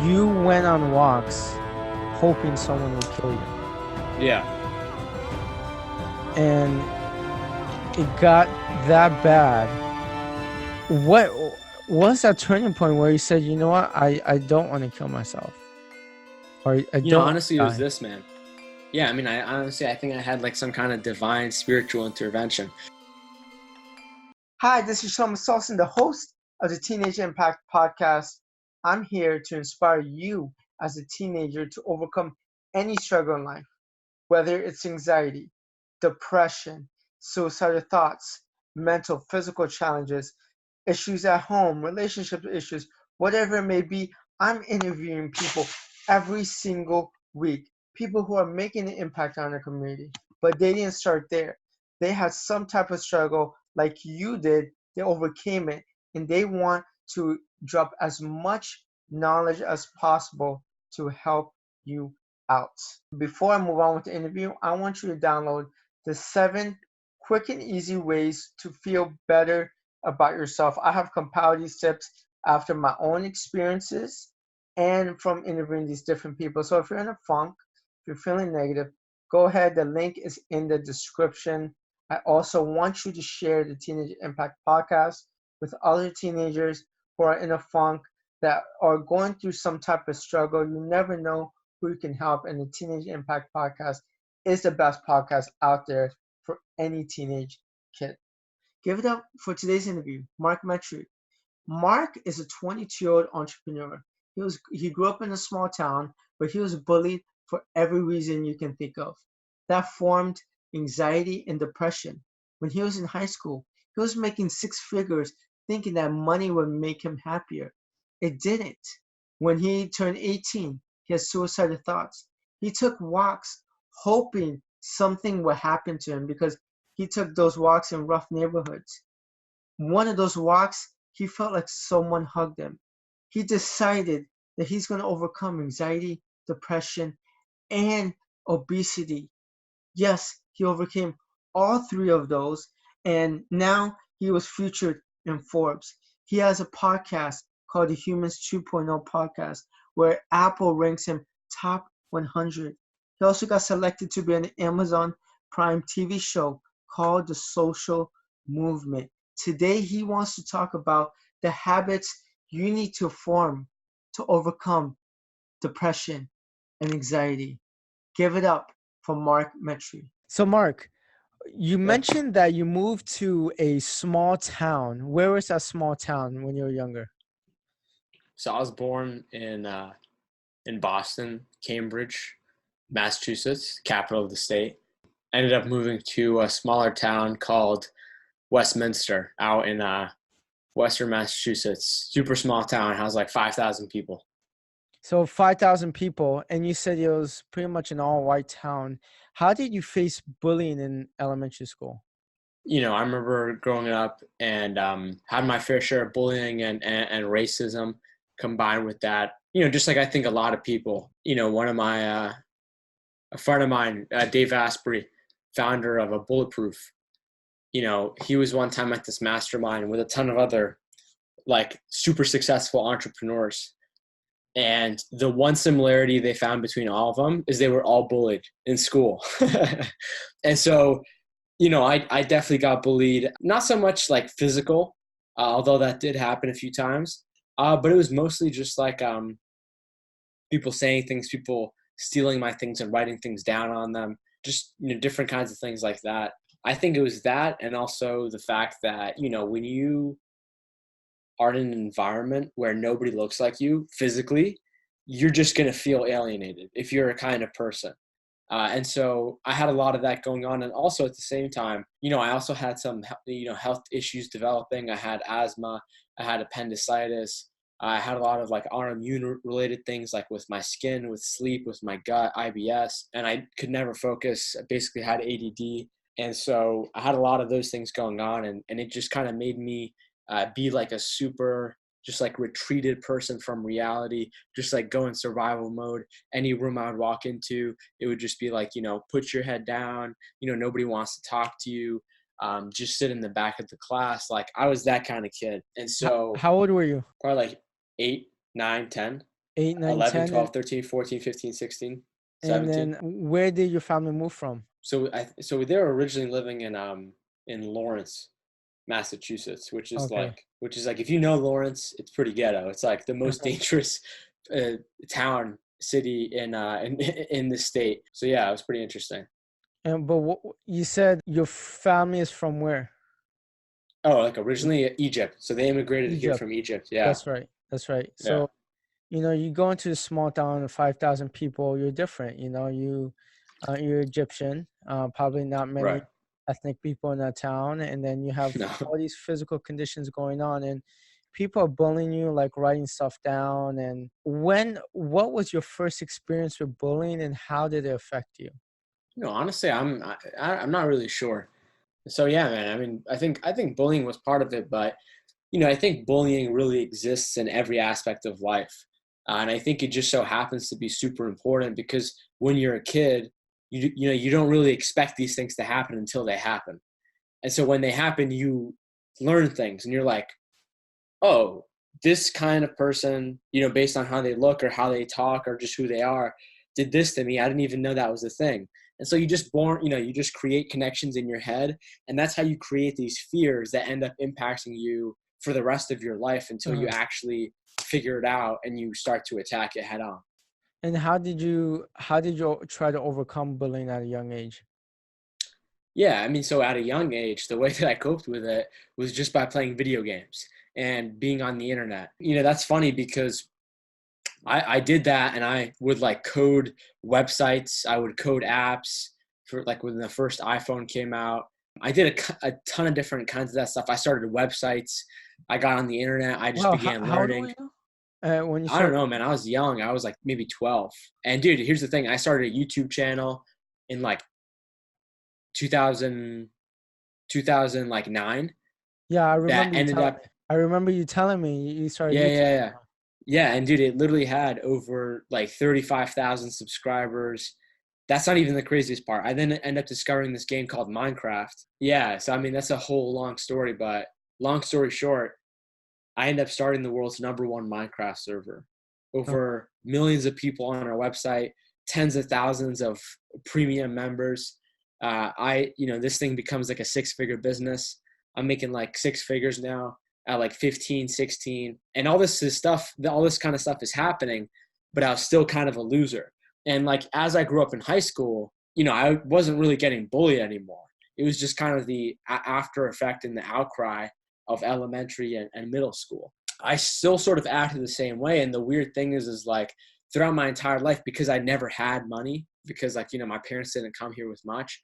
you went on walks hoping someone would kill you. Yeah. And it got that bad. What was that turning point where you said, you know what, I don't want to kill myself? Or I don't Honestly, it was die. this, man. Yeah, I mean, I think I had like some kind of divine spiritual intervention. Hi, this is Shelomo Solson, the host of the Teenage Impact Podcast. I'm here to inspire you as a teenager to overcome any struggle in life, whether it's anxiety, depression, suicidal thoughts, mental, physical challenges, issues at home, relationship issues, whatever it may be. I'm interviewing people every single week, people who are making an impact on their community, but they didn't start there. They had some type of struggle like you did. They overcame it, and they want to drop as much knowledge as possible to help you out. Before I move on with the interview, I want you to download the 7 quick and easy ways to feel better about yourself. I have compiled these tips after my own experiences and from interviewing these different people. So if you're in a funk, if you're feeling negative, go ahead. The link is in the description. I also want you to share the Teenage Impact Podcast with other teenagers who are in a funk, that are going through some type of struggle. You never know who you can help, and the Teenage Impact Podcast is the best podcast out there for any teenage kid. Give it up for today's interview, Mark Metry. Mark is a 22-year-old entrepreneur. He grew up in a small town, but he was bullied for every reason you can think of. That formed anxiety and depression. When he was in high school, he was making 6 figures thinking that money would make him happier. It didn't. When he turned 18, he had suicidal thoughts. He took walks hoping something would happen to him because he took those walks in rough neighborhoods. One of those walks, he felt like someone hugged him. He decided that he's going to overcome anxiety, depression, and obesity. Yes, he overcame all 3 of those, and now he was featured in Forbes. He has a podcast called the Humans 2.0 podcast, where Apple ranks him top 100. He also got selected to be on the Amazon Prime TV show called The Social Movement. Today, he wants to talk about the habits you need to form to overcome depression and anxiety. Give it up for Mark Metry. So, Mark, you mentioned that you moved to a small town. Where was that small town when you were younger? So I was born in Boston, Cambridge, Massachusetts, capital of the state. I ended up moving to a smaller town called Westminster out in Western Massachusetts. Super small town, has like 5,000 people. So 5,000 people, and you said it was pretty much an all-white town. How did you face bullying in elementary school? I remember growing up and had my fair share of bullying and racism combined with that. Just like I think a lot of people, one of my, a friend of mine, Dave Asprey, founder of a Bulletproof, he was one time at this mastermind with a ton of other like super successful entrepreneurs. And the one similarity they found between all of them is they were all bullied in school. And so, I definitely got bullied, not so much like physical, although that did happen a few times. But it was mostly just like people saying things, people stealing my things and writing things down on them, just different kinds of things like that. I think it was that, and also the fact that, when you are in an environment where nobody looks like you physically, you're just going to feel alienated if you're a kind of person. And so I had a lot of that going on. And also at the same time, I also had some, health issues developing. I had asthma, I had appendicitis. I had a lot of like autoimmune related things, like with my skin, with sleep, with my gut, IBS, and I could never focus. I basically had ADD. And so I had a lot of those things going on, and it just kind of made me be like a super just like retreated person from reality, just like go in survival mode. Any room I would walk into, it would just be like, put your head down, nobody wants to talk to you. Just sit in the back of the class. Like I was that kind of kid. And so How old were you? probably like 8, 9, 10. 8, 9, 11, 10, 12, 13, 14, 15, 16, and 17. then where did your family move from? So they were originally living in Lawrence, Massachusetts, Okay. which is like, if you know Lawrence, it's pretty ghetto. It's like the most Okay. dangerous town city in the state. So yeah, it was pretty interesting. And but what, you said your family is from where? Oh, like originally Egypt. So they immigrated here Egypt. from Egypt. Yeah. That's right. That's right. Yeah. So, you go into a small town of 5,000 people, you're different. You're Egyptian, probably not many Right. ethnic people in that town. And then you have No. all these physical conditions going on, and people are bullying you, like writing stuff down. And what was your first experience with bullying and how did it affect you? Honestly, I'm not really sure. So yeah, man. I mean, I think bullying was part of it, but I think bullying really exists in every aspect of life. And I think it just so happens to be super important because when you're a kid, you don't really expect these things to happen until they happen. And so when they happen, you learn things and you're like, oh, this kind of person, based on how they look or how they talk or just who they are, did this to me. I didn't even know that was a thing. And so you just create connections in your head. And that's how you create these fears that end up impacting you for the rest of your life until you Uh, actually figure it out and you start to attack it head on. and how did you try to overcome bullying at a young age? Yeah, I mean, so at a young age, the way that I coped with it was just by playing video games and being on the internet. That's funny because I did that and I would like code websites. I would code apps for like when the first iPhone came out. I did a ton of different kinds of that stuff. I started websites. I got on the internet. I just Wow, how, began how old were learning. you when you I don't started? know, man. I was young. I was like maybe 12. And dude, here's the thing. I started a YouTube channel in like 2000, 2000 like 9 Yeah, I that remember you ended telling up. me. I remember you telling me you started Yeah, YouTube yeah, yeah. channel. Yeah, and dude, it literally had over like 35,000 subscribers. That's not even the craziest part. I then end up discovering this game called Minecraft. Yeah, so I mean that's a whole long story, but long story short, I end up starting the world's #1 Minecraft server. Okay. Over millions of people on our website, tens of thousands of premium members. This thing becomes like a six-figure business. I'm making like six figures now at like 15, 16. And all this kind of stuff is happening, but I was still kind of a loser. And like as I grew up in high school, I wasn't really getting bullied anymore. It was just kind of the after effect and the outcry of elementary and middle school. I still sort of acted the same way. And the weird thing is like throughout my entire life, because I never had money, because like, my parents didn't come here with much,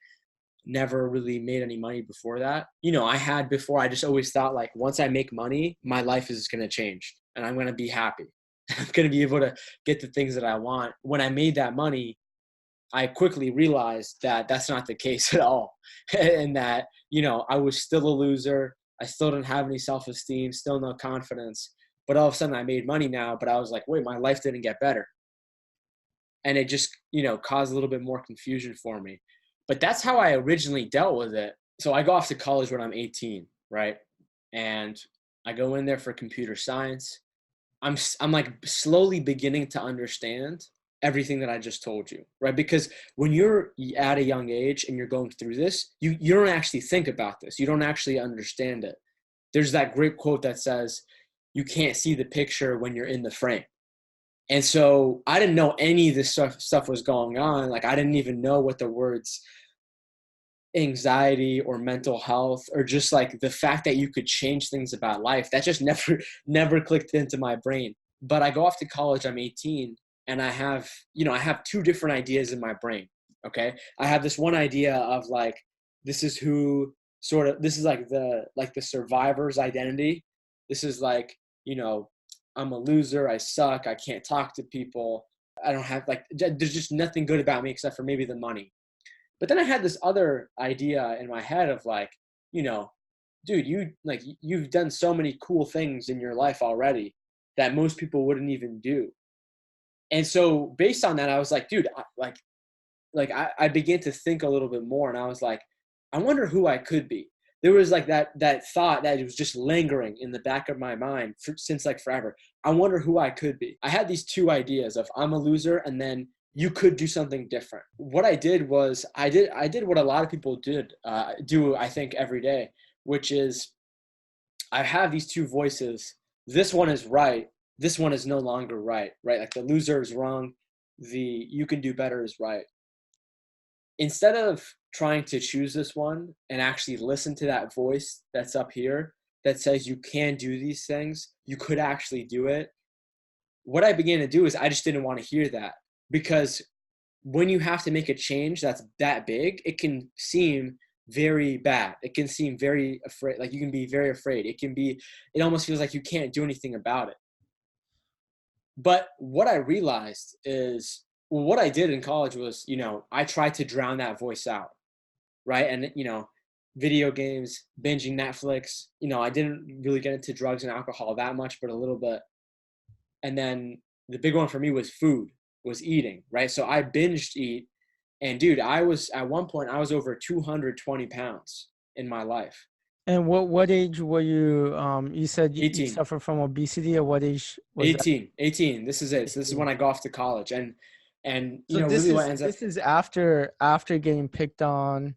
never really made any money before that. I had before, I just always thought like once I make money, my life is going to change and I'm going to be happy. I'm going to be able to get the things that I want. When I made that money, I quickly realized that that's not the case at all. And that, I was still a loser. I still didn't have any self-esteem, still no confidence. But all of a sudden I made money now, but I was like, wait, my life didn't get better. And it just, caused a little bit more confusion for me. But that's how I originally dealt with it. So I go off to college when I'm 18, right? And I go in there for computer science. I'm like slowly beginning to understand everything that I just told you, right? Because when you're at a young age and you're going through this, you don't actually think about this. You don't actually understand it. There's that great quote that says, "You can't see the picture when you're in the frame." And so I didn't know any of this stuff was going on. Like I didn't even know what the words anxiety or mental health or just like the fact that you could change things about life, that just never clicked into my brain. But I go off to college, I'm 18, and I have two different ideas in my brain. Okay, I have this one idea of like, this is like the survivor's identity. This is like, I'm a loser, I suck, I can't talk to people, I don't have like, there's just nothing good about me except for maybe the money. But then I had this other idea in my head of like, you know, dude, you've done so many cool things in your life already that most people wouldn't even do. And so based on that, I was like, dude, I began to think a little bit more, and I was like, I wonder who I could be. there was like that thought that was just lingering in the back of my mind since like forever. I wonder who I could be. I had these two ideas of I'm a loser and then you could do something different. What I did was I did what a lot of people do, I think, every day, which is I have these two voices. This one is right. This one is no longer right, right? Like the loser is wrong. The you can do better is right. Instead of trying to choose this one and actually listen to that voice that's up here that says you can do these things, you could actually do it. What I began to do is I just didn't want to hear that, because when you have to make a change that's that big, it can seem very bad. It can seem very afraid. Like you can be very afraid. It almost feels like you can't do anything about it. But what I realized is, well, what I did in college was, I tried to drown that voice out, right? And, video games, binging Netflix, I didn't really get into drugs and alcohol that much, but a little bit. And then the big one for me was food, was eating, right? So I binged eat. And dude, at one point, I was over 220 pounds in my life. And what age were you? You said you 18. suffer from obesity. At what age was that? 18. This is it. So this is when I go off to college. And So really what ends up. this is after getting picked on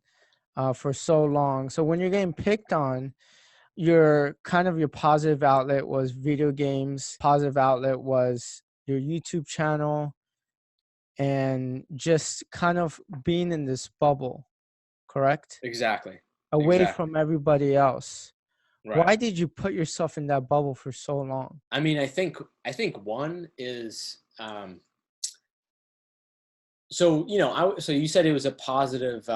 for so long. So when you're getting picked on, your positive outlet was video games. Positive outlet was your YouTube channel, and just kind of being in this bubble, correct? Exactly. Away from everybody else. Right. Why did you put yourself in that bubble for so long? I mean, I think one is, so you said it was a positive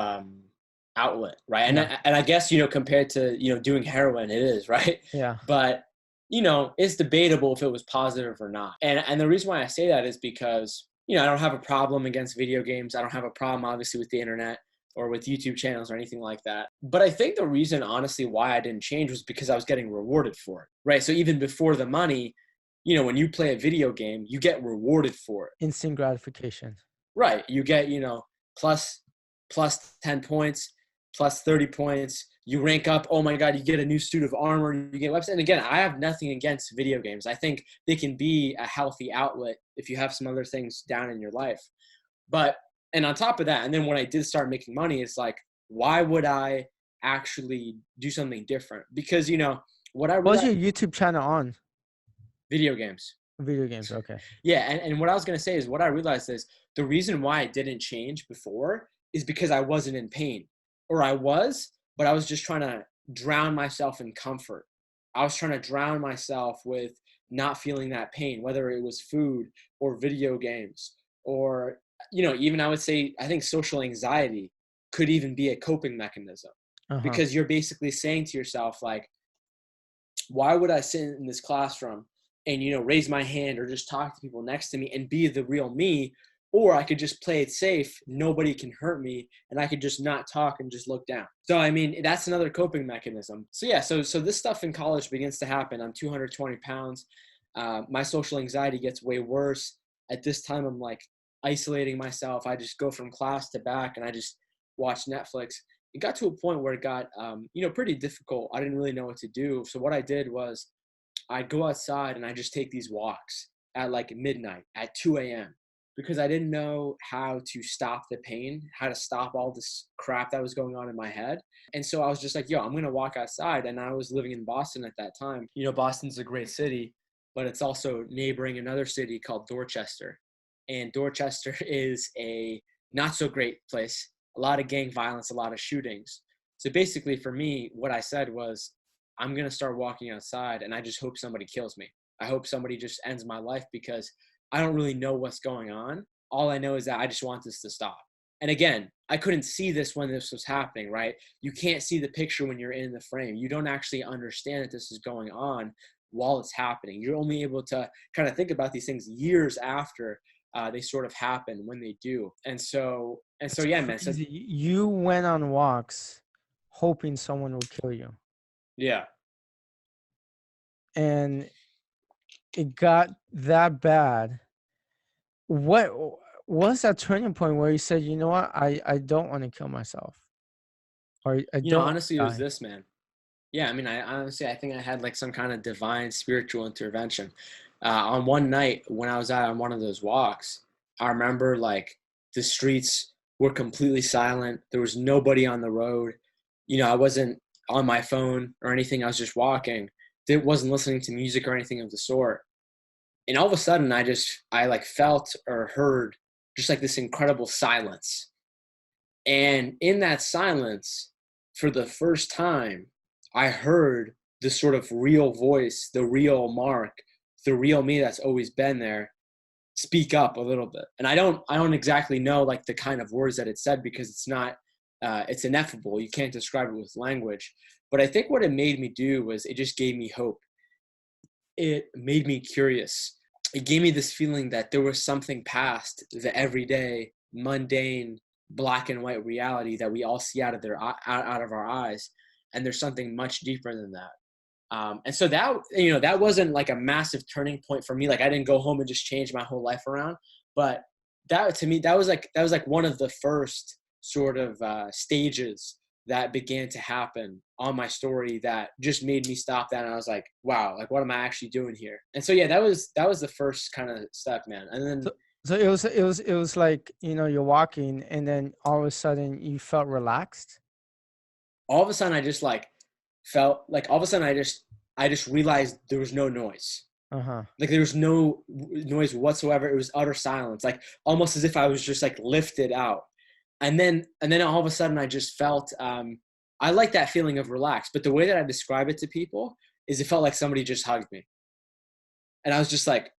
outlet, right? Yeah. And I guess compared to doing heroin, it is, right? Yeah. But it's debatable if it was positive or not. And the reason why I say that is because I don't have a problem against video games. I don't have a problem, obviously, with the internet or with YouTube channels or anything like that. But I think the reason, honestly, why I didn't change was because I was getting rewarded for it, right? So even before the money, when you play a video game, you get rewarded for it. Instant gratification. Right. You get, plus 10 points, plus 30 points. You rank up. Oh my God, you get a new suit of armor. You get website. And again, I have nothing against video games. I think they can be a healthy outlet if you have some other things down in your life. And on top of that, and then when I did start making money, it's like, why would I actually do something different? Because, what was your YouTube channel on? Video games. Video games, okay. Yeah, and what I was going to say is what I realized is the reason why I didn't change before is because I wasn't in pain. Or I was, but I was just trying to drown myself in comfort. I was trying to drown myself with not feeling that pain, whether it was food or video games or, even I would say, I think social anxiety could even be a coping mechanism. Because you're basically saying to yourself, like, why would I sit in this classroom and, raise my hand or just talk to people next to me and be the real me? Or I could just play it safe. Nobody can hurt me. And I could just not talk and just look down. So, I mean, that's another coping mechanism. So, yeah, so this stuff in college begins to happen. I'm 220 pounds. My social anxiety gets way worse. At this time, I'm like isolating myself. I just go from class to back and I just watch Netflix. It got to a point where it got, pretty difficult. I didn't really know what to do. So what I did was I'd go outside and I just take these walks at like midnight, at 2 a.m. because I didn't know how to stop the pain, how to stop all this crap that was going on in my head. And so I was just like, yo, I'm going to walk outside. And I was living in Boston at that time. Boston's a great city, but it's also neighboring another city called Dorchester. And Dorchester is a not so great place. A lot of gang violence, a lot of shootings. So basically for me, what I said was, I'm going to start walking outside and I just hope somebody kills me. I hope somebody just ends my life because I don't really know what's going on. All I know is that I just want this to stop. And again, I couldn't see this when this was happening, right? You can't see the picture when you're in the frame. You don't actually understand that this is going on while it's happening. You're only able to kind of think about these things years after they sort of happen, when they do. And so yeah, man. So you went on walks hoping someone would kill you. Yeah. And it got that bad. What was that turning point where you said, you know what, I don't want to kill myself? Or I don't honestly, it was this, man. Yeah, I mean, I honestly, I think I had like some kind of divine spiritual intervention. On one night when I was out on one of those walks, I remember like the streets were completely silent. There was nobody on the road. I wasn't on my phone or anything. I was just walking. Wasn't listening to music or anything of the sort. And all of a sudden, I like felt or heard just like this incredible silence. And in that silence, for the first time, I heard the sort of real voice, the real Mark, the real me that's always been there, speak up a little bit. And I don't exactly know like the kind of words that it said, because it's not, it's ineffable. You can't describe it with language. But I think what it made me do was it just gave me hope. It made me curious. It gave me this feeling that there was something past the everyday, mundane, black and white reality that we all see out of our eyes, and there's something much deeper than that. And so that wasn't like a massive turning point for me. Like I didn't go home and just change my whole life around, but that to me that was like one of the first sort of stages that began to happen on my story that just made me stop that. And I was like, wow, like what am I actually doing here? And so, yeah, that was the first kind of step, man. And then So, so it was like, you're walking and then all of a sudden you felt relaxed. all of a sudden I just like felt like all of a sudden I just realized there was no noise. Uh-huh. Like there was no noise whatsoever. It was utter silence, like almost as if I was just like lifted out. And then all of a sudden I just felt I like that feeling of relax, but the way that I describe it to people is it felt like somebody just hugged me. And I was just like,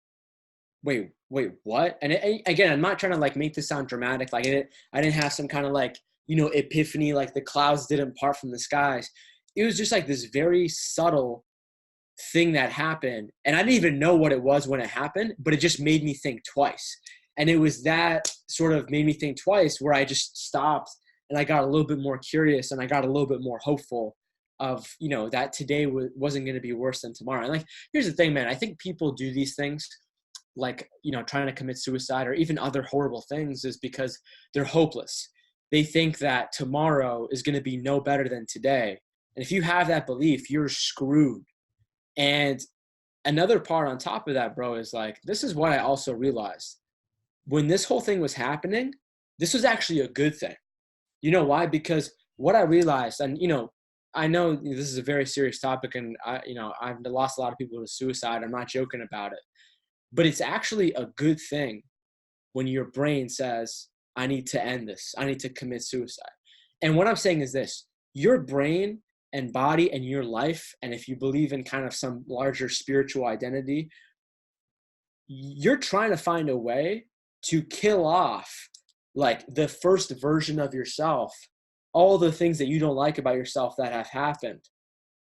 wait, what? And again, I'm not trying to like make this sound dramatic. Like I didn't have some kind of like, epiphany, like the clouds didn't part from the skies. It was just like this very subtle thing that happened. And I didn't even know what it was when it happened, but it just made me think twice. And it was that sort of made me think twice where I just stopped and I got a little bit more curious and I got a little bit more hopeful of, that today wasn't going to be worse than tomorrow. And like, here's the thing, man, I think people do these things like, trying to commit suicide or even other horrible things is because they're hopeless. They think that tomorrow is going to be no better than today. And if you have that belief, you're screwed. And another part on top of that, bro, is like, this is what I also realized. When this whole thing was happening, this was actually a good thing. You know why? Because what I realized, and, I know this is a very serious topic and I've lost a lot of people to suicide. I'm not joking about it, but it's actually a good thing when your brain says, I need to end this. I need to commit suicide. And what I'm saying is this, your brain and body and your life, and if you believe in kind of some larger spiritual identity, you're trying to find a way to kill off like the first version of yourself, all the things that you don't like about yourself that have happened.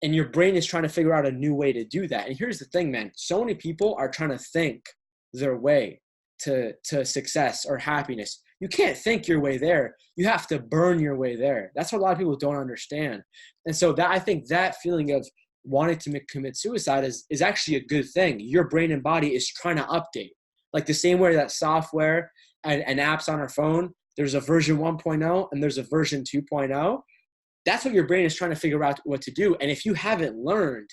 And your brain is trying to figure out a new way to do that. And here's the thing, man, so many people are trying to think their way to success or happiness. You can't think your way there. You have to burn your way there. That's what a lot of people don't understand. And so that I think that feeling of wanting to commit suicide is actually a good thing. Your brain and body is trying to update. Like the same way that software and apps on our phone, there's a version 1.0 and there's a version 2.0. That's what your brain is trying to figure out what to do. And if you haven't learned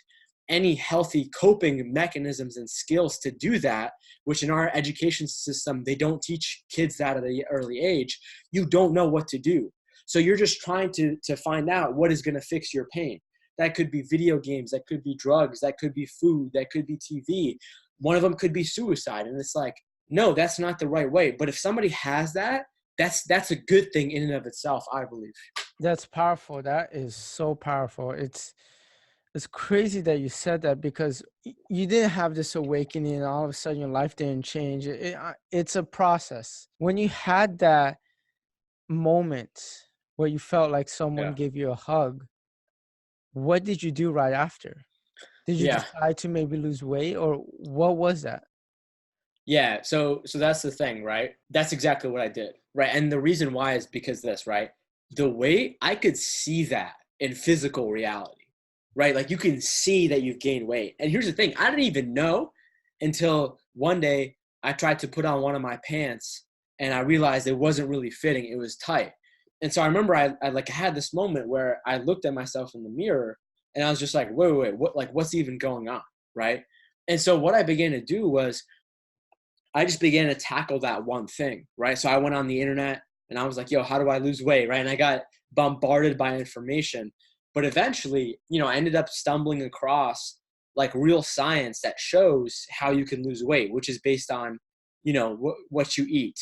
any healthy coping mechanisms and skills to do that, which in our education system, they don't teach kids that at an early age, you don't know what to do. So you're just trying to find out what is going to fix your pain. That could be video games, that could be drugs, that could be food, that could be TV. One of them could be suicide. And it's like, no, that's not the right way. But if somebody has that, that's a good thing in and of itself, I believe. That's powerful. That is so powerful. It's crazy that you said that because you didn't have this awakening and all of a sudden your life didn't change. It's a process. When you had that moment where you felt like someone Yeah. gave you a hug, what did you do right after? Did you Yeah. decide to maybe lose weight or what was that? Yeah. So that's the thing, right? That's exactly what I did. Right. And the reason why is because this, right? The weight, I could see that in physical reality, right? Like you can see that you've gained weight. And here's the thing, I didn't even know until one day I tried to put on one of my pants and I realized it wasn't really fitting. It was tight. And so I remember I like had this moment where I looked at myself in the mirror And I was just like, wait, what's even going on? Right. And so what I began to do was I just began to tackle that one thing. Right. So I went on the internet and I was like, yo, how do I lose weight? Right. And I got bombarded by information. But eventually, I ended up stumbling across like real science that shows how you can lose weight, which is based on, what you eat.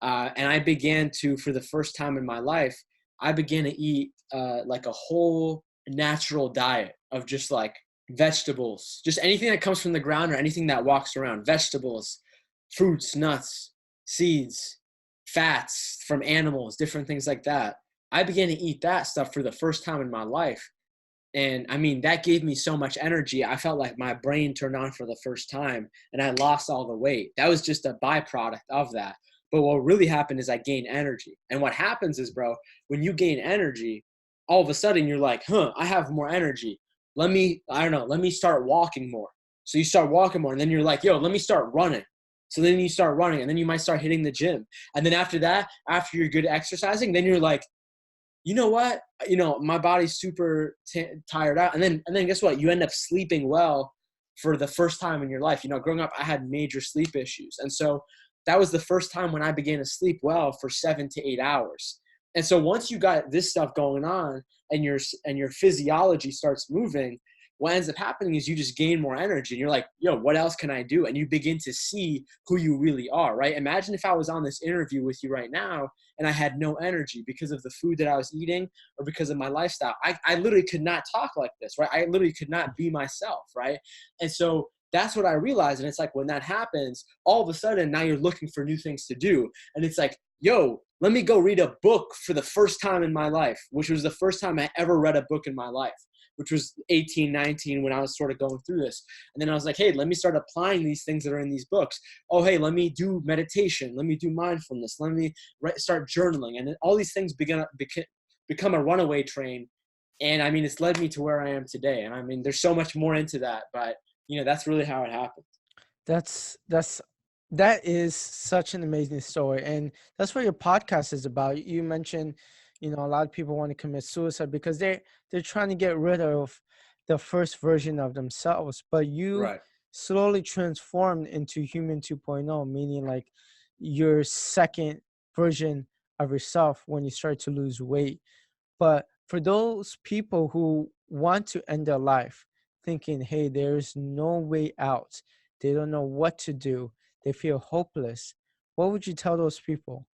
And I began to, for the first time in my life, I began to eat like a whole natural diet of just like vegetables, just anything that comes from the ground or anything that walks around, vegetables, fruits, nuts, seeds, fats from animals, different things like that. I began to eat that stuff for the first time in my life. And I mean, that gave me so much energy. I felt like my brain turned on for the first time and I lost all the weight. That was just a byproduct of that. But what really happened is I gained energy. And what happens is, bro, when you gain energy, all of a sudden you're like, I have more energy. Let me start walking more. So you start walking more and then you're like, yo, let me start running. So then you start running and then you might start hitting the gym. And then after that, after you're good exercising, then you're like, you know what? My body's super tired out. And then guess what? You end up sleeping well for the first time in your life. Growing up, I had major sleep issues. And so that was the first time when I began to sleep well for 7 to 8 hours. And so once you got this stuff going on and your physiology starts moving, what ends up happening is you just gain more energy and you're like, yo, what else can I do? And you begin to see who you really are, right? Imagine if I was on this interview with you right now and I had no energy because of the food that I was eating or because of my lifestyle. I literally could not talk like this, right? I literally could not be myself, right? And so that's what I realized. And it's like when that happens, all of a sudden now you're looking for new things to do. And it's like, yo, let me go read a book for the first time in my life, which was the first time I ever read a book in my life, which was 18, 19 when I was sort of going through this. And then I was like, hey, let me start applying these things that are in these books. Oh, hey, let me do meditation. Let me do mindfulness. Let me start journaling. And then all these things become a runaway train. And I mean, it's led me to where I am today. And I mean, there's so much more into that, but that's really how it happened. That is such an amazing story, and that's what your podcast is about. You mentioned, a lot of people want to commit suicide because they're trying to get rid of the first version of themselves, but you Right. slowly transformed into human 2.0, meaning like your second version of yourself when you start to lose weight. But for those people who want to end their life thinking, hey, there's no way out, they don't know what to do, they feel hopeless, what would you tell those people?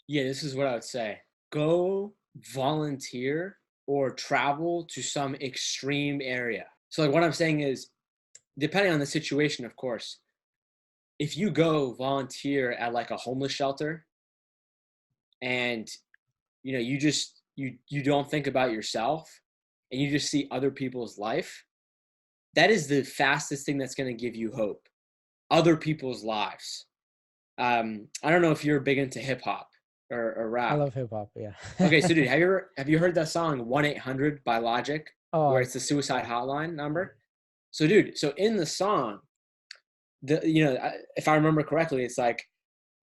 Yeah, this is what I would say. Go volunteer or travel to some extreme area. So like what I'm saying is, depending on the situation, of course, if you go volunteer at like a homeless shelter and you don't think about yourself and you just see other people's life, that is the fastest thing that's going to give you hope. Other people's lives. I don't know if you're big into hip hop or I rap. love hip hop, yeah. Okay, so dude, have you heard that song 1-800 by Logic, where Oh, it's the suicide hotline number? So dude, so in the song, if I remember correctly, it's like,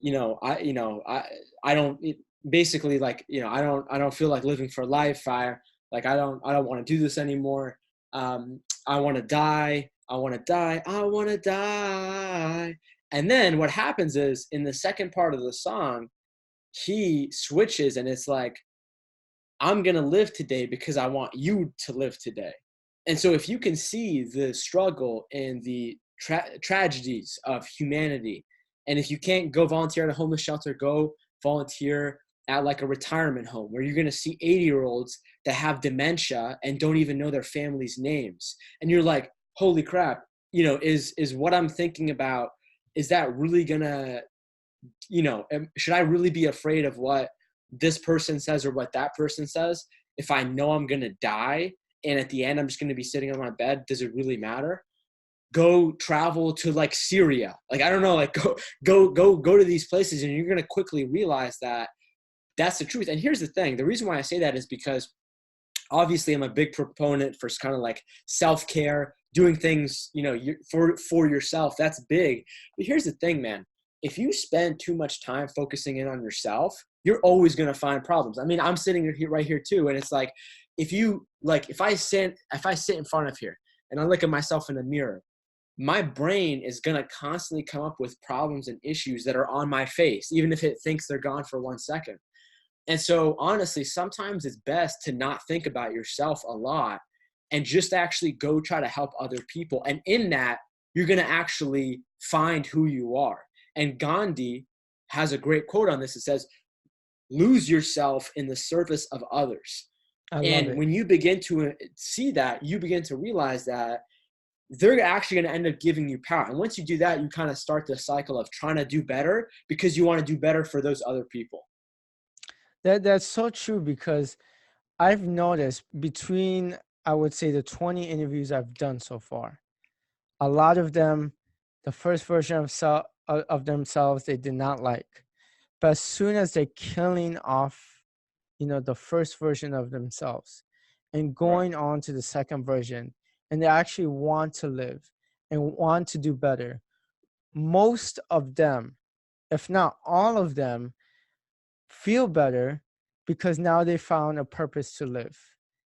I don't basically like, I don't feel like living for life. I don't want to do this anymore. I want to die. I want to die. I want to die. And then what happens is in the second part of the song, he switches and it's like, I'm going to live today because I want you to live today. And so if you can see the struggle and the tragedies of humanity, and if you can't go volunteer at a homeless shelter, go volunteer at like a retirement home where you're going to see 80-year-olds that have dementia and don't even know their family's names. And you're like, holy crap, is what I'm thinking about, is that really going to, should I really be afraid of what this person says or what that person says if I know I'm going to die and at the end I'm just going to be sitting on my bed? Does it really matter? Go travel to like Syria. Like, I don't know, like go to these places and you're going to quickly realize that that's the truth. And here's the thing. The reason why I say that is because obviously I'm a big proponent for kind of like self-care, doing things, for yourself. That's big. But here's the thing, man. If you spend too much time focusing in on yourself, you're always going to find problems. I mean, I'm sitting here right here too. And it's like, if I sit in front of here and I look at myself in the mirror, my brain is going to constantly come up with problems and issues that are on my face, even if it thinks they're gone for 1 second. And so honestly, sometimes it's best to not think about yourself a lot and just actually go try to help other people. And in that, you're going to actually find who you are. And Gandhi has a great quote on this. It says, lose yourself in the service of others. I love And it. when you begin to see that, you begin to realize that they're actually going to end up giving you power. And once you do that, you kind of start the cycle of trying to do better because you want to do better for those other people. That's so true, because I've noticed between, I would say, the 20 interviews I've done so far, a lot of them, the first version of themselves they did not like. But as soon as they're killing off, the first version of themselves and Right. going on to the second version, and they actually want to live and want to do better, most of them, if not all of them, feel better because now they found a purpose to live.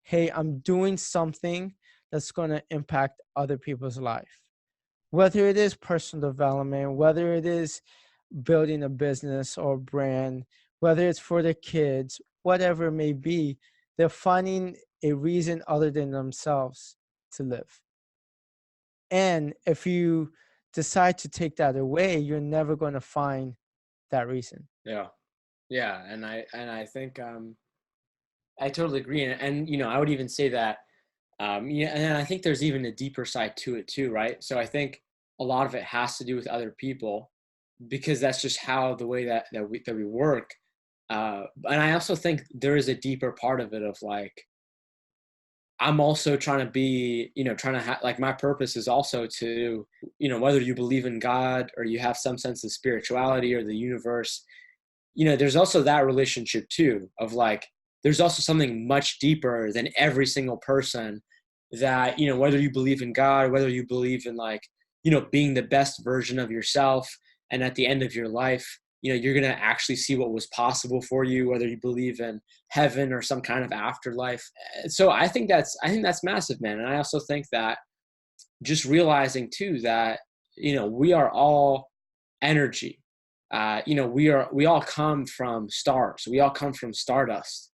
Hey, I'm doing something that's going to impact other people's life. Whether it is personal development, whether it is building a business or brand, whether it's for their kids, whatever it may be, they're finding a reason other than themselves to live. And if you decide to take that away, you're never going to find that reason. Yeah. Yeah. And I think, I totally agree. And, I would even say that, yeah, and I think there's even a deeper side to it too, right? So I think a lot of it has to do with other people because that's just how the way that we work. And I also think there is a deeper part of it of like, I'm also trying to be, trying to like my purpose is also to, whether you believe in God or you have some sense of spirituality or the universe, there's also that relationship too of like, there's also something much deeper than every single person that, whether you believe in God, whether you believe in like, being the best version of yourself. And at the end of your life, you're going to actually see what was possible for you, whether you believe in heaven or some kind of afterlife. So I think that's massive, man. And I also think that just realizing too that, we are all energy. We all come from stars. We all come from stardust,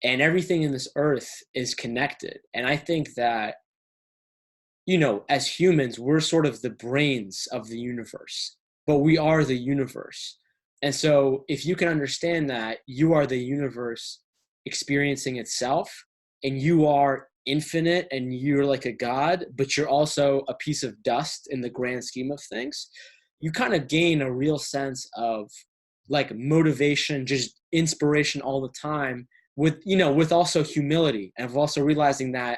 and everything in this earth is connected. And I think that, as humans, we're sort of the brains of the universe, but we are the universe. And so if you can understand that you are the universe experiencing itself, and you are infinite and you're like a god, but you're also a piece of dust in the grand scheme of things, you kind of gain a real sense of like motivation, just inspiration all the time, with also humility, and of also realizing that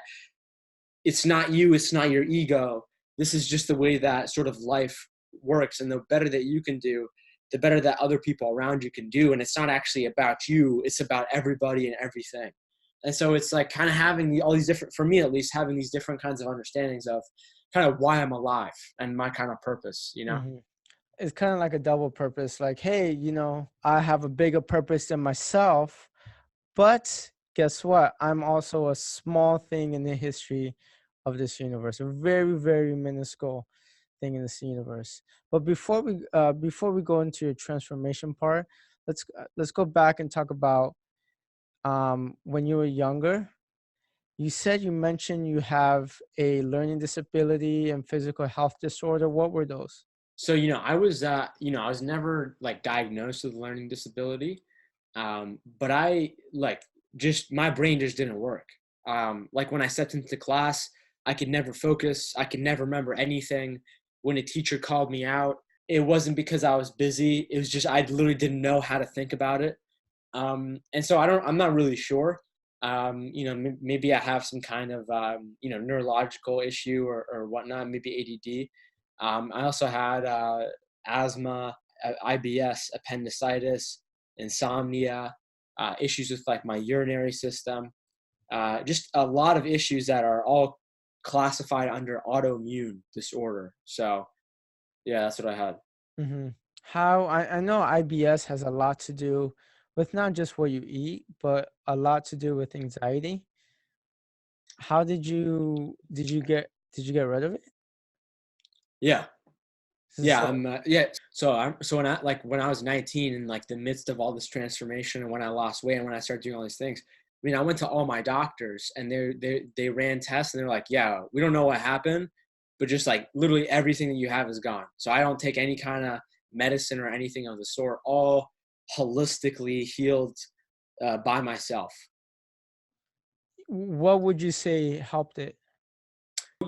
it's not you, it's not your ego. This is just the way that sort of life works. And the better that you can do, the better that other people around you can do. And it's not actually about you, it's about everybody and everything. And so it's like kind of having all these different, for me at least, having these different kinds of understandings of kind of why I'm alive and my kind of purpose. Hmm. It's kind of like a double purpose. Like, hey, I have a bigger purpose than myself, but guess what? I'm also a small thing in the history of this universe, a very, very minuscule thing in this universe. But before we go into your transformation part, let's go back and talk about when you were younger. You said you mentioned you have a learning disability and physical health disorder. What were those? So, I was never like diagnosed with a learning disability. But I like just my brain just didn't work. Like when I stepped into class, I could never focus. I could never remember anything. When a teacher called me out, it wasn't because I was busy. It was just I literally didn't know how to think about it. And so I'm not really sure. Maybe I have some kind of neurological issue or whatnot. Maybe ADD. I also had asthma, IBS, appendicitis, insomnia, issues with like my urinary system, just a lot of issues that are all classified under autoimmune disorder. So yeah, that's what I had. Hmm. How I know IBS has a lot to do with not just what you eat, but a lot to do with anxiety. how did you get rid of it? Yeah. Yeah, So yeah. So when I was 19, in like the midst of all this transformation, and when I lost weight and when I started doing all these things, I mean, I went to all my doctors and they ran tests and they're like, yeah, we don't know what happened, but just like literally everything that you have is gone. So I don't take any kind of medicine or anything of the sort. All holistically healed by myself. what would you say helped it? I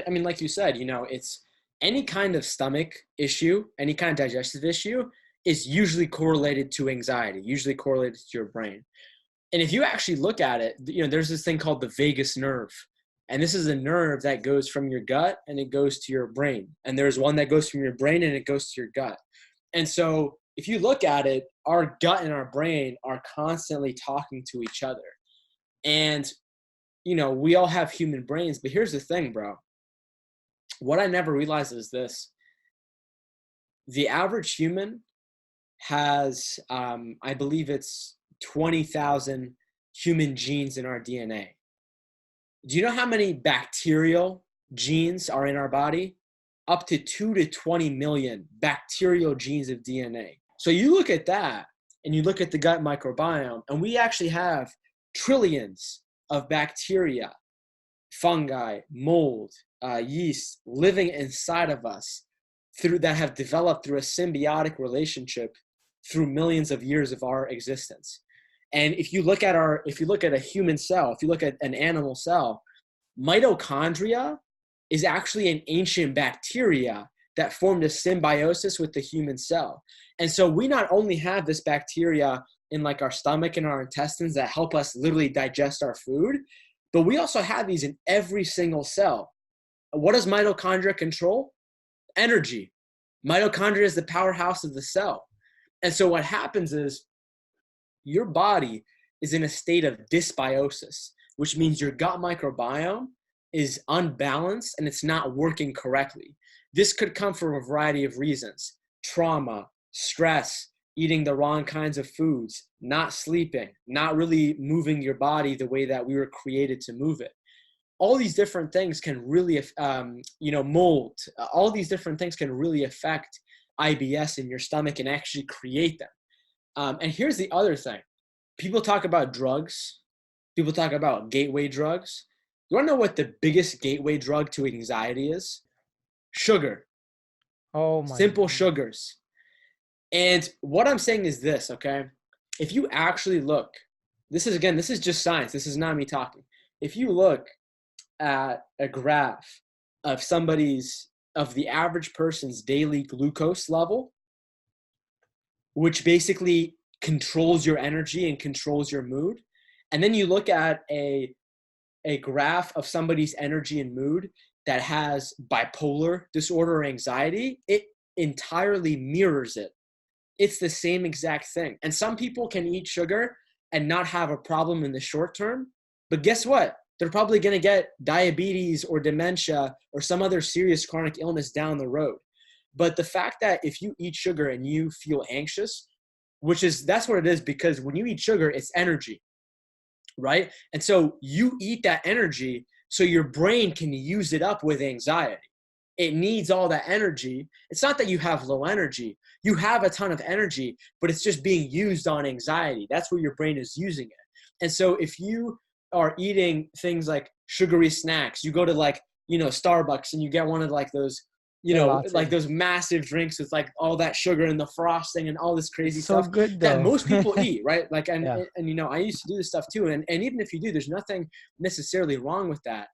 mean, like you said, it's any kind of stomach issue, any kind of digestive issue is usually correlated to anxiety, usually correlated to your brain. And if you actually look at it, there's this thing called the vagus nerve. And this is a nerve that goes from your gut and it goes to your brain. And there's one that goes from your brain and it goes to your gut. And so if you look at it, our gut and our brain are constantly talking to each other. And we all have human brains, but here's the thing, bro. What I never realized is this. The average human has, I believe it's 20,000 human genes in our DNA. Do you know how many bacterial genes are in our body? Up to 2 to 20 million bacterial genes of DNA. So you look at that and you look at the gut microbiome, and we actually have trillions of bacteria, fungi, mold, yeast living inside of us that have developed through a symbiotic relationship through millions of years of our existence. And if you look at a human cell, if you look at an animal cell, mitochondria is actually an ancient bacteria that formed a symbiosis with the human cell. And so we not only have this bacteria in like our stomach and our intestines that help us literally digest our food, but we also have these in every single cell. What does mitochondria control? Energy. Mitochondria is the powerhouse of the cell. And so what happens is your body is in a state of dysbiosis, which means your gut microbiome is unbalanced and it's not working correctly. This could come from a variety of reasons: trauma, stress, eating the wrong kinds of foods, not sleeping, not really moving your body the way that we were created to move it. All these different things can really, mold, all these different things can really affect IBS in your stomach and actually create them. And here's the other thing. People talk about drugs. People talk about gateway drugs. You want to know what the biggest gateway drug to anxiety is? Sugar. Oh my Simple God. sugars. And what I'm saying is this, okay? If you actually look, this is just science. This is not me talking. If you look at a graph of the average person's daily glucose level, which basically controls your energy and controls your mood, and then you look at a graph of somebody's energy and mood that has bipolar disorder or anxiety, it entirely mirrors it. It's the same exact thing. And some people can eat sugar and not have a problem in the short term, but guess what? They're probably going to get diabetes or dementia or some other serious chronic illness down the road. But the fact that if you eat sugar and you feel anxious, that's what it is, because when you eat sugar, it's energy, right? And so you eat that energy so your brain can use it up with anxiety. It needs all that energy. It's not that you have low energy. You have a ton of energy, but it's just being used on anxiety. That's where your brain is using it. And so if you are eating things like sugary snacks, you go to Starbucks and you get one of like those, like those massive drinks with like all that sugar and the frosting and all this crazy So stuff good that though. most people eat, right? Like, and Yeah. I used to do this stuff too. And even if you do, there's nothing necessarily wrong with that.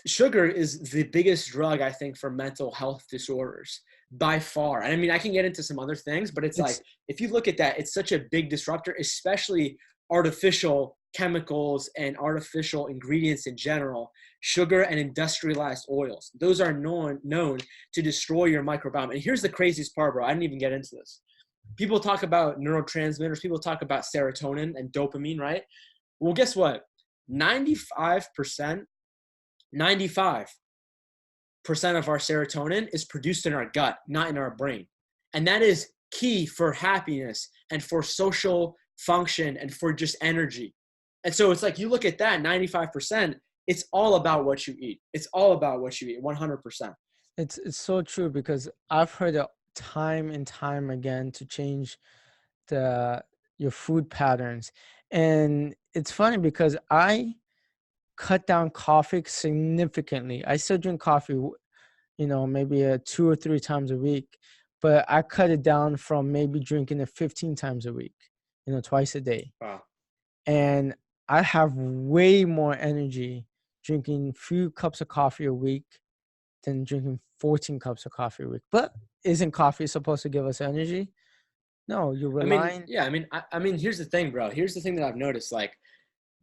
Sugar is the biggest drug, I think, for mental health disorders by far. And I mean, I can get into some other things, but it's like, if you look at that, it's such a big disruptor, especially artificial chemicals and artificial ingredients in general. Sugar and industrialized oils, those are known to destroy your microbiome. And here's the craziest part, bro. I didn't even get into this. People talk about neurotransmitters. People talk about serotonin and dopamine, right? Well, guess what? 95% of our serotonin is produced in our gut, not in our brain. And that is key for happiness and for social function and for just energy. And so it's like, you look at that 95%, it's all about what you eat. It's all about what you eat, 100%. It's so true, because I've heard it time and time again to change the your food patterns. And it's funny because I cut down coffee significantly. I still drink coffee, maybe 2 or 3 times a week, but I cut it down from maybe drinking it 15 times a week, twice a day. Wow. And I have way more energy drinking few cups of coffee a week than drinking 14 cups of coffee a week. But isn't coffee supposed to give us energy? No, you're relying. I mean, here's the thing, bro. Here's the thing that I've noticed. Like,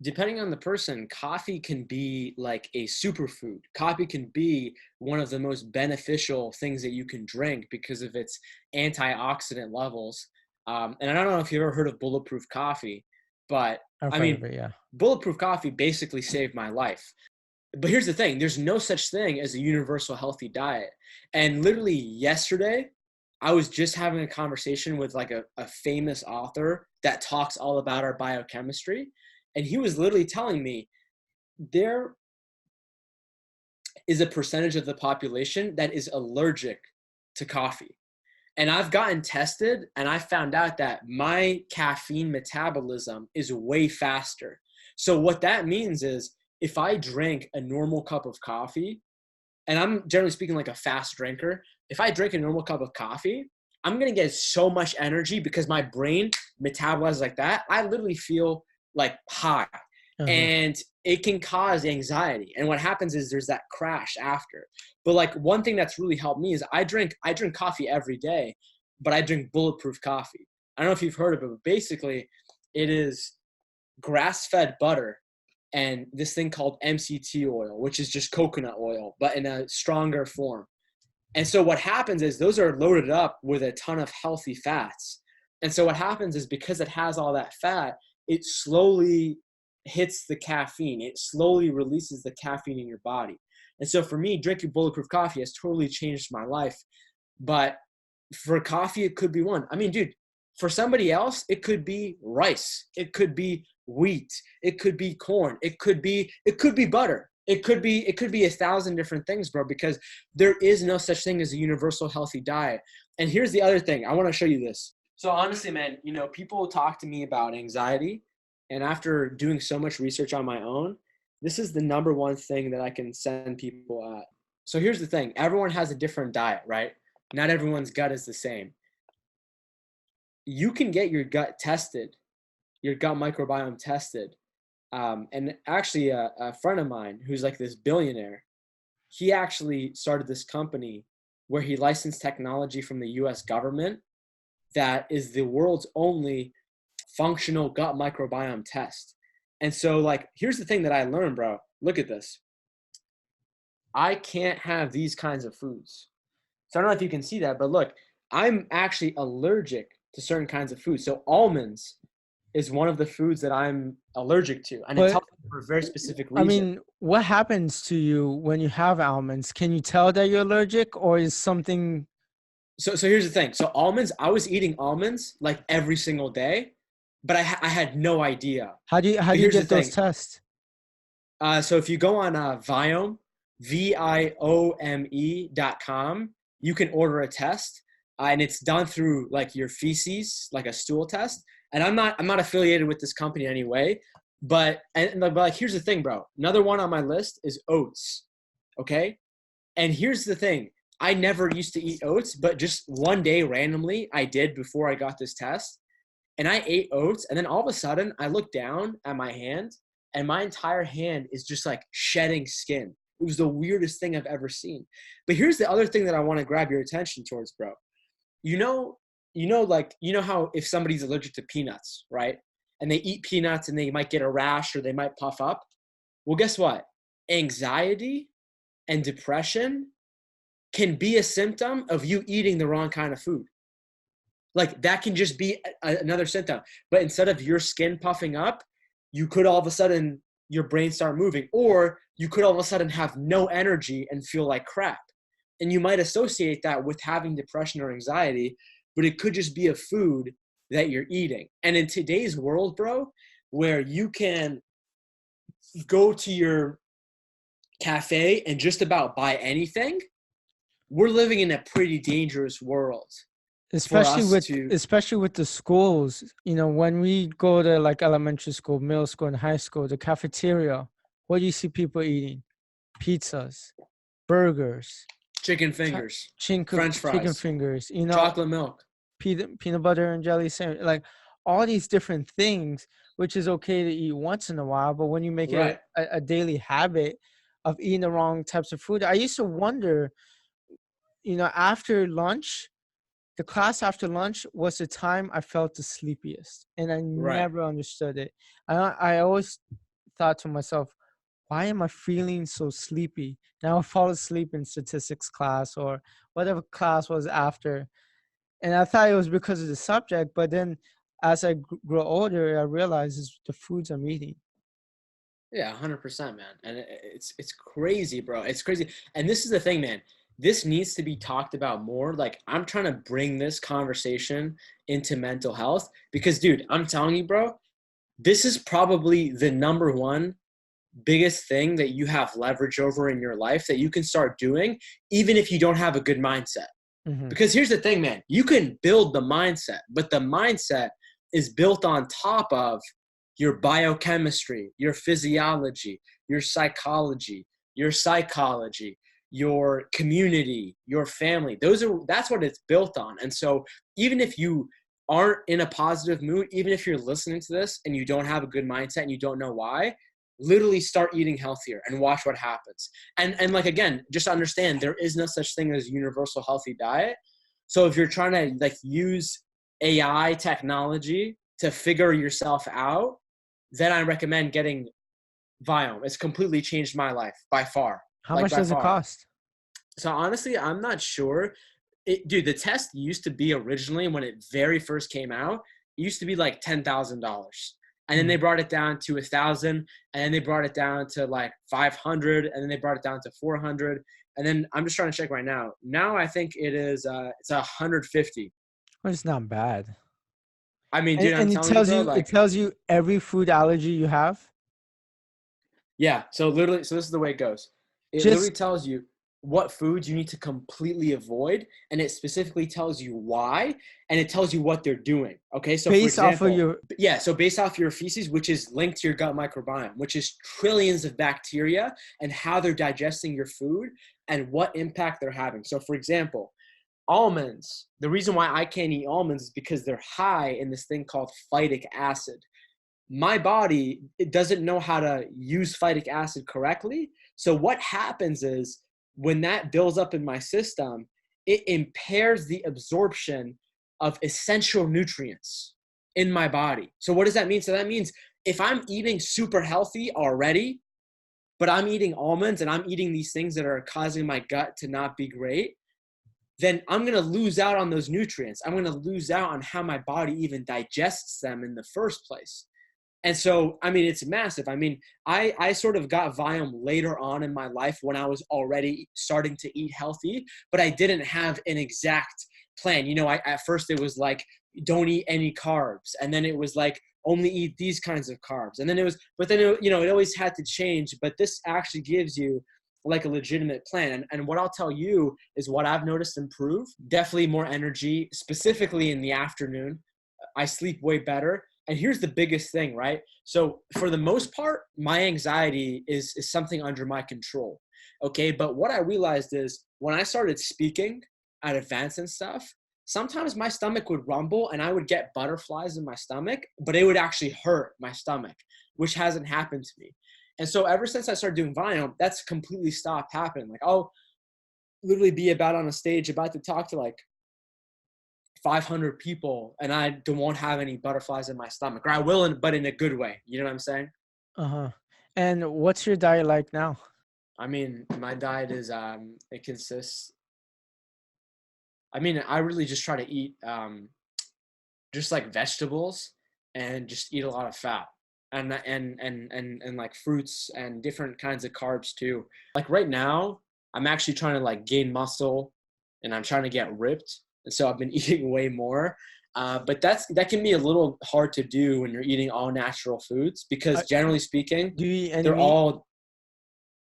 depending on the person, coffee can be like a superfood. Coffee can be one of the most beneficial things that you can drink because of its antioxidant levels. And I don't know if you've ever heard of Bulletproof Coffee, but I've heard of it, yeah. Bulletproof Coffee basically saved my life. But here's the thing. There's no such thing as a universal healthy diet. And literally yesterday, I was just having a conversation with like a famous author that talks all about our biochemistry. And he was literally telling me there is a percentage of the population that is allergic to coffee. And I've gotten tested and I found out that my caffeine metabolism is way faster. So what that means is if I drink a normal cup of coffee, and I'm generally speaking like a fast drinker, if I drink a normal cup of coffee, I'm going to get so much energy because my brain metabolizes like that. I literally feel like high, and it can cause anxiety. And what happens is there's that crash after. But like one thing that's really helped me is I drink coffee every day, but I drink Bulletproof Coffee. I don't know if you've heard of it, but basically it is grass-fed butter and this thing called MCT oil, which is just coconut oil, but in a stronger form. And so what happens is those are loaded up with a ton of healthy fats. And so what happens is because it has all that fat, it slowly hits the caffeine. It slowly releases the caffeine in your body. And so for me, drinking Bulletproof Coffee has totally changed my life. But for coffee, it could be one. I mean, dude, for somebody else, it could be rice. It could be wheat. It could be corn. It could be butter. It could be 1,000 different things, bro, because there is no such thing as a universal healthy diet. And here's the other thing. I want to show you this. So honestly, man, people talk to me about anxiety. And after doing so much research on my own, this is the number one thing that I can send people at. So here's the thing. Everyone has a different diet, right? Not everyone's gut is the same. You can get your gut tested, your gut microbiome tested. And actually a friend of mine who's like this billionaire, he actually started this company where he licensed technology from the US government that is the world's only functional gut microbiome test. And so like, here's the thing that I learned, bro. Look at this. I can't have these kinds of foods. So I don't know if you can see that, but look, I'm actually allergic to certain kinds of foods. So almonds is one of the foods that I'm allergic to. And it's for a very specific reason. I mean, what happens to you when you have almonds? Can you tell that you're allergic, or is something? So here's the thing. So almonds, I was eating almonds like every single day, but I had no idea. How do you get those tests? So if you go on Viome, Viome.com, you can order a test, and it's done through like your feces, like a stool test. And I'm not affiliated with this company anyway, but like here's the thing, bro. Another one on my list is oats. Okay, and here's the thing. I never used to eat oats, but just one day randomly I did before I got this test, and I ate oats, and then all of a sudden I looked down at my hand, and my entire hand is just like shedding skin. It was the weirdest thing I've ever seen. But here's the other thing that I want to grab your attention towards, bro. You know how if somebody's allergic to peanuts, right? And they eat peanuts and they might get a rash or they might puff up. Well, guess what? Anxiety and depression can be a symptom of you eating the wrong kind of food. Like that can just be another symptom. But instead of your skin puffing up, you could all of a sudden your brain start moving, or you could all of a sudden have no energy and feel like crap. And you might associate that with having depression or anxiety, but it could just be a food that you're eating. And in today's world, bro, where you can go to your cafe and just about buy anything, we're living in a pretty dangerous world for especially us with to. especially with the schools. When we go to like elementary school, middle school, and high school, the cafeteria, what do you see people eating? Pizzas, burgers, Chicken chi- fingers, French chicken fries, fingers, chocolate milk. peanut butter and jelly sandwich, like all these different things, which is okay to eat once in a while. But when you make it Right. a daily habit of eating the wrong types of food, I used to wonder, after lunch, the class after lunch was the time I felt the sleepiest, and I Right. never understood it. I always thought to myself, why am I feeling so sleepy? Now I fall asleep in statistics class or whatever class was after. And I thought it was because of the subject, but then as I grow older, I realize it's the foods I'm eating. Yeah, 100%, man. And it's crazy, bro. It's crazy. And this is the thing, man. This needs to be talked about more. Like, I'm trying to bring this conversation into mental health because, dude, I'm telling you, bro, this is probably the number one biggest thing that you have leverage over in your life that you can start doing, even if you don't have a good mindset. Mm-hmm. Because here's the thing, man, you can build the mindset, but the mindset is built on top of your biochemistry, your physiology, your psychology, your community, your family. That's what it's built on. And so even if you aren't in a positive mood, even if you're listening to this and you don't have a good mindset and you don't know why, literally start eating healthier and watch what happens. And like, again, just understand there is no such thing as universal healthy diet. So if you're trying to like use AI technology to figure yourself out, then I recommend getting Viome. It's completely changed my life by far. How Like much by does it far. cost? So honestly, I'm not sure. Dude, the test used to be originally when it very first came out, it used to be like $10,000. And then they brought it down to 1,000, and then they brought it down to like 500, and then they brought it down to 400. And then I'm just trying to check right now. Now I think it's 150. Well, it's not bad. I mean, And, dude, I'm and telling you, bro, it like, tells you every food allergy you have. yeah. So literally, so this is the way it goes. It literally Just tells you what foods you need to completely avoid, and it specifically tells you why, and it tells you what they're doing. Okay, so for based off of example, your yeah, so based off your feces, which is linked to your gut microbiome, which is trillions of bacteria and how they're digesting your food and what impact they're having. So for example, almonds, the reason why I can't eat almonds is because they're high in this thing called phytic acid. My body, it doesn't know how to use phytic acid correctly. So what happens is when that builds up in my system, it impairs the absorption of essential nutrients in my body. So what does that mean? So that means if I'm eating super healthy already, but I'm eating almonds and I'm eating these things that are causing my gut to not be great, then I'm going to lose out on those nutrients. I'm going to lose out on how my body even digests them in the first place. And so, I mean, it's massive. I mean, I sort of got Viome later on in my life when I was already starting to eat healthy, but I didn't have an exact plan. At first it was like, don't eat any carbs. And then it was like, only eat these kinds of carbs. And then it always had to change. But this actually gives you like a legitimate plan. And what I'll tell you is what I've noticed improve. Definitely more energy, specifically in the afternoon. I sleep way better. And here's the biggest thing, right? So for the most part, my anxiety is something under my control. Okay. But what I realized is when I started speaking at events and stuff, sometimes my stomach would rumble and I would get butterflies in my stomach, but it would actually hurt my stomach, which hasn't happened to me. And so ever since I started doing Viome, that's completely stopped happening. Like I'll literally be about on a stage about to talk to like 500 people and I won't have any butterflies in my stomach, or I will, but in a good way. You know what I'm saying? uh-huh. And what's your diet like now? I mean, my diet is, it consists, I mean, I really just try to eat, just like vegetables and just eat a lot of fat and like fruits and different kinds of carbs too. Like right now, I'm actually trying to like gain muscle and I'm trying to get ripped. And so I've been eating way more. But that can be a little hard to do when you're eating all natural foods because Uh, generally speaking, do you eat any they're meat? all,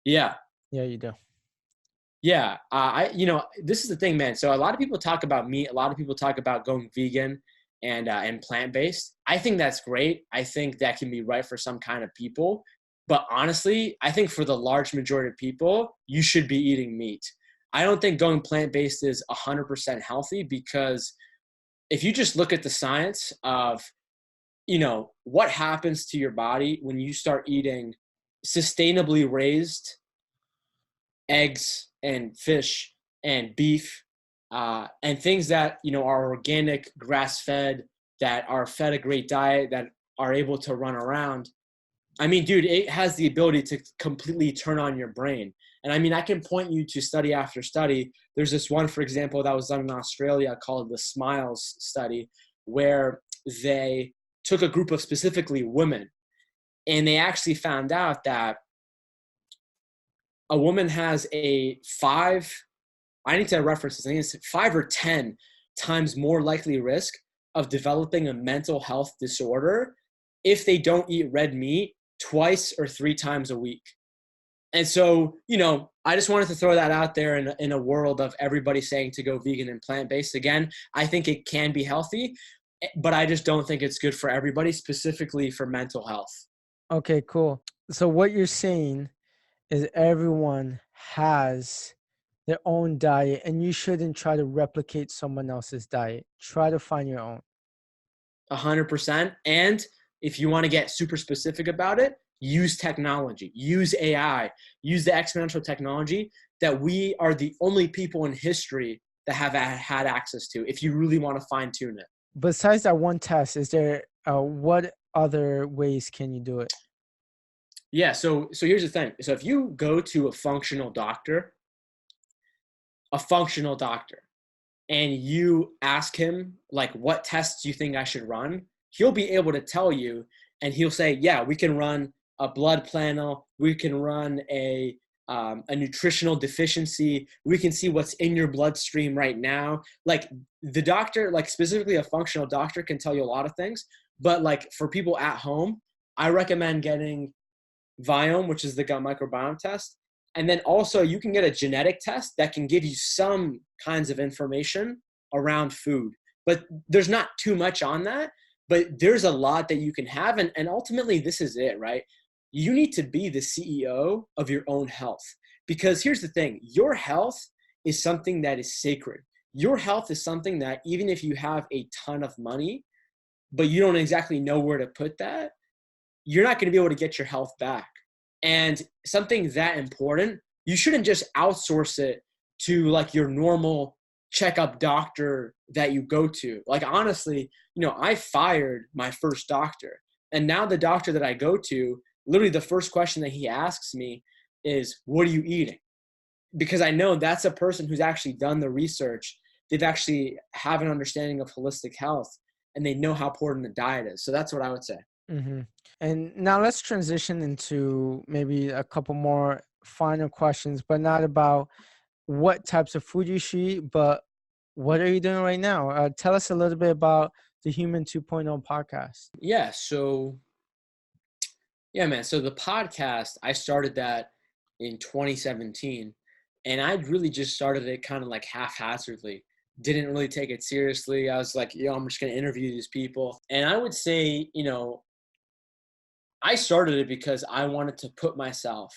yeah. Yeah, you do. Yeah, this is the thing, man. So a lot of people talk about meat. A lot of people talk about going vegan and plant-based. I think that's great. I think that can be right for some kind of people. But honestly, I think for the large majority of people, you should be eating meat. I don't think going plant-based is 100% healthy, because if you just look at the science of, what happens to your body when you start eating sustainably raised eggs and fish and beef, and things that are organic, grass-fed, that are fed a great diet, that are able to run around. I mean, dude, it has the ability to completely turn on your brain. And I mean, I can point you to study after study. There's this one, for example, that was done in Australia called the SMILES study, where they took a group of specifically women, and they actually found out that a woman has I need to reference this, I think it's 5 or 10 times more likely risk of developing a mental health disorder if they don't eat red meat twice or 3 times a week. And so, I just wanted to throw that out there in a world of everybody saying to go vegan and plant-based. Again, I think it can be healthy, but I just don't think it's good for everybody, specifically for mental health. Okay, cool. So what you're saying is everyone has their own diet, and you shouldn't try to replicate someone else's diet. Try to find your own. 100%. And if you want to get super specific about it, use technology, use AI, use the exponential technology that we are the only people in history that have had access to, if you really want to fine tune it. Besides that one test, is there what other ways can you do it? Yeah, so here's the thing. So if you go to a functional doctor, and you ask him, like, what tests you think I should run, he'll be able to tell you, and he'll say, yeah, we can run a blood panel, we can run a nutritional deficiency, we can see what's in your bloodstream right now. Like, the doctor, like specifically a functional doctor, can tell you a lot of things. But like for people at home, I recommend getting Viome, which is the gut microbiome test. And then also you can get a genetic test that can give you some kinds of information around food. But there's not too much on that, but there's a lot that you can have. And ultimately, this is it, right? You need to be the CEO of your own health. Because here's the thing, your health is something that is sacred. Your health is something that even if you have a ton of money, but you don't exactly know where to put that, you're not going to be able to get your health back. And something that important, you shouldn't just outsource it to like your normal checkup doctor that you go to. Like, honestly, I fired my first doctor, and now the doctor that I go to, literally the first question that he asks me is, what are you eating? Because I know that's a person who's actually done the research. They've actually have an understanding of holistic health, and they know how important the diet is. So that's what I would say. Mm-hmm. And now let's transition into maybe a couple more final questions, but not about what types of food you should eat, but what are you doing right now? Tell us a little bit about the Human 2.0 podcast. Yeah. So, yeah, man. So the podcast, I started that in 2017, and I'd really just started it kind of like haphazardly. Didn't really take it seriously. I was like, I'm just going to interview these people. And I would say, I started it because I wanted to put myself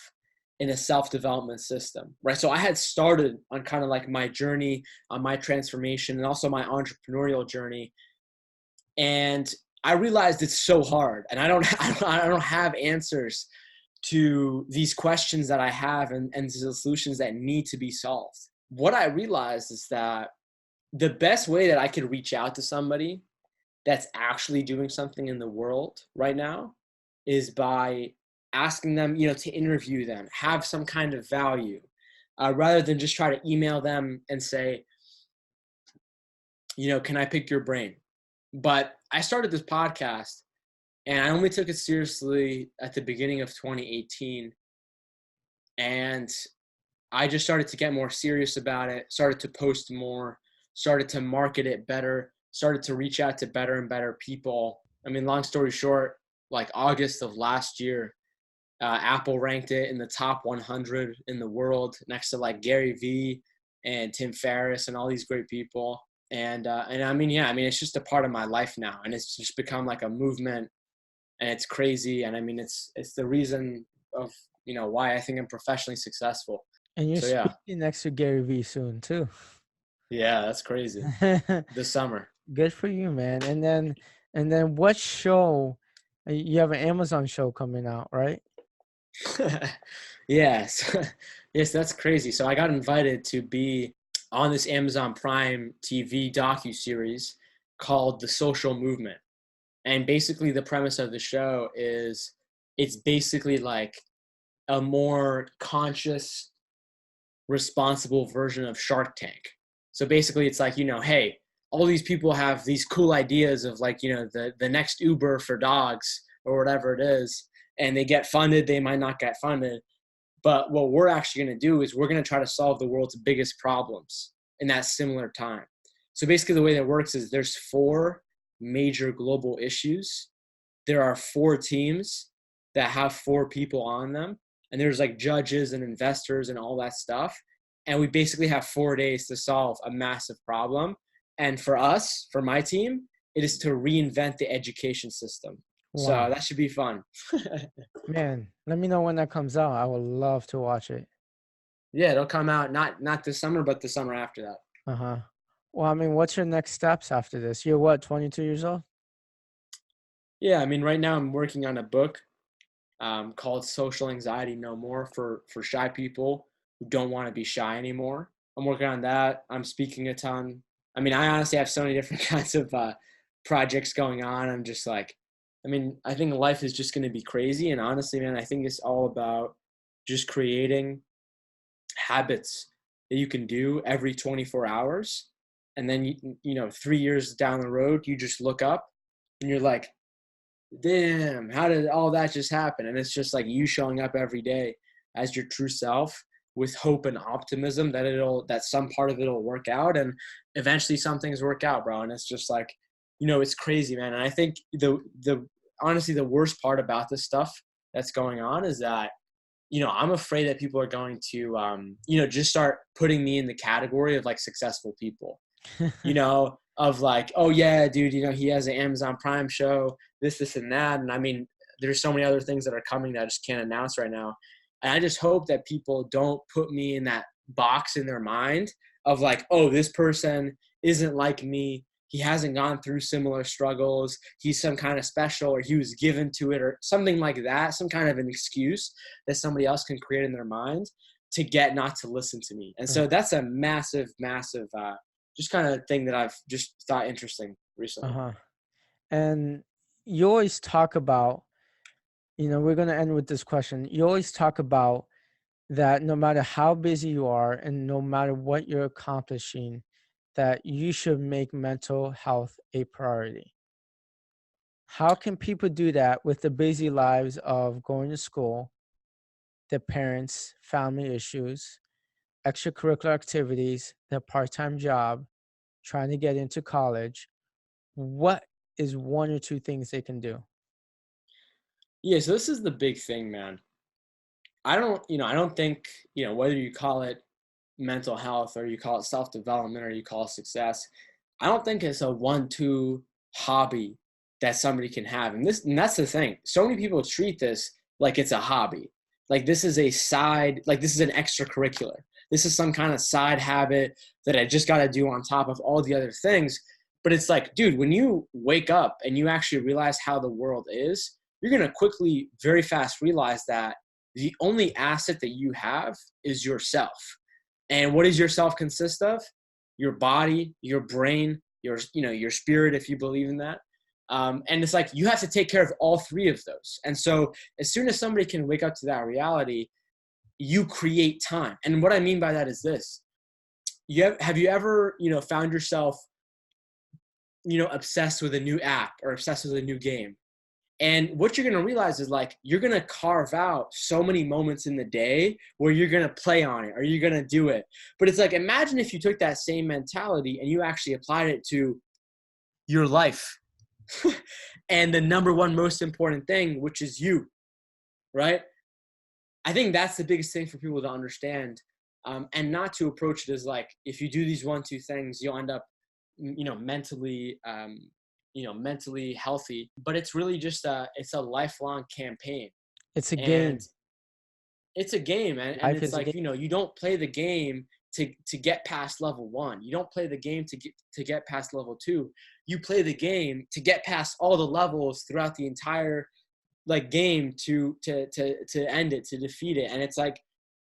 in a self-development system, right? So I had started on kind of like my journey, on my transformation, and also my entrepreneurial journey. And I realized it's so hard, and I don't have answers to these questions that I have, and the solutions that need to be solved. What I realized is that the best way that I could reach out to somebody that's actually doing something in the world right now is by asking them, to interview them, have some kind of value, rather than just try to email them and say, can I pick your brain? But I started this podcast, and I only took it seriously at the beginning of 2018. And I just started to get more serious about it, started to post more, started to market it better, started to reach out to better and better people. I mean, long story short, like August of last year, Apple ranked it in the top 100 in the world, next to like Gary Vee and Tim Ferriss and all these great people. And I mean, yeah, I mean, it's just a part of my life now, and it's just become like a movement, and it's crazy. And I mean, it's the reason of, why I think I'm professionally successful. And you're So yeah, speaking next to Gary Vee soon too. yeah, that's crazy. This summer. Good for you, man. And then what show? You have an Amazon show coming out, right? Yes. Yes, that's crazy. So I got invited to be on this Amazon Prime TV docu-series called The Social Movement. And basically the premise of the show is it's basically like a more conscious, responsible version of Shark Tank. So basically it's like, hey, all these people have these cool ideas of like, the next Uber for dogs or whatever it is, and they get funded, they might not get funded. But what we're actually going to do is we're going to try to solve the world's biggest problems in that similar time. So basically the way that works is there's 4 major global issues. There are 4 teams that have 4 people on them. And there's like judges and investors and all that stuff. And we basically have 4 days to solve a massive problem. And for us, for my team, it is to reinvent the education system. Wow. So that should be fun. Man, let me know when that comes out. I would love to watch it. Yeah, it'll come out not this summer, but the summer after that. Uh-huh. Well, I mean, what's your next steps after this? You're what, 22 years old? Yeah, I mean, right now I'm working on a book called Social Anxiety No More for shy people who don't want to be shy anymore. I'm working on that. I'm speaking a ton. I mean, I honestly have so many different kinds of projects going on. I'm just like, I mean, I think life is just going to be crazy. And honestly, man, I think it's all about just creating habits that you can do every 24 hours. And then, 3 years down the road, you just look up and you're like, damn, how did all that just happen? And it's just like you showing up every day as your true self with hope and optimism that some part of it will work out, and eventually some things work out, bro. And it's just like, it's crazy, man. And I think honestly, the worst part about this stuff that's going on is that, I'm afraid that people are going to, just start putting me in the category of like successful people, of like, oh yeah, dude, he has an Amazon Prime show, this and that. And I mean, there's so many other things that are coming that I just can't announce right now. And I just hope that people don't put me in that box in their mind of like, oh, this person isn't like me. He hasn't gone through similar struggles. He's some kind of special, or he was given to it, or something like that, some kind of an excuse that somebody else can create in their mind to get not to listen to me. And so that's a massive, massive, just kind of thing that I've just thought interesting recently. Uh-huh. And you always talk about, we're going to end with this question. You always talk about that no matter how busy you are and no matter what you're accomplishing, that you should make mental health a priority. How can people do that with the busy lives of going to school, their parents, family issues, extracurricular activities, their part-time job, trying to get into college? What is 1 or 2 things they can do? Yeah, so this is the big thing, man. I don't think, whether you call it mental health or you call it self-development or you call it success, I don't think it's a 1-2 hobby that somebody can have. And that's the thing. So many people treat this like it's a hobby. Like this is a side, like this is an extracurricular. This is some kind of side habit that I just got to do on top of all the other things. But it's like, dude, when you wake up and you actually realize how the world is, you're going to quickly, very fast realize that the only asset that you have is yourself. And what does yourself consist of? Your body, your brain, your spirit, if you believe in that. And it's like, you have to take care of all 3 of those. And so as soon as somebody can wake up to that reality, you create time. And what I mean by that is this. Have you ever, found yourself, obsessed with a new app or obsessed with a new game? And what you're going to realize is like, you're going to carve out so many moments in the day where you're going to play on it or you're going to do it. But it's like, imagine if you took that same mentality and you actually applied it to your life and the number one most important thing, which is you, right? I think that's the biggest thing for people to understand, and not to approach it as like, if you do these 1-2 things, you'll end up, mentally, mentally healthy. But it's really just it's a lifelong campaign, It's a and game. it's a game, and Life it's is a like, game. you don't play the game to get past level 1. You don't play the game to get past level 2. You play the game to get past all the levels throughout the entire like game to end it, to defeat it. And it's like,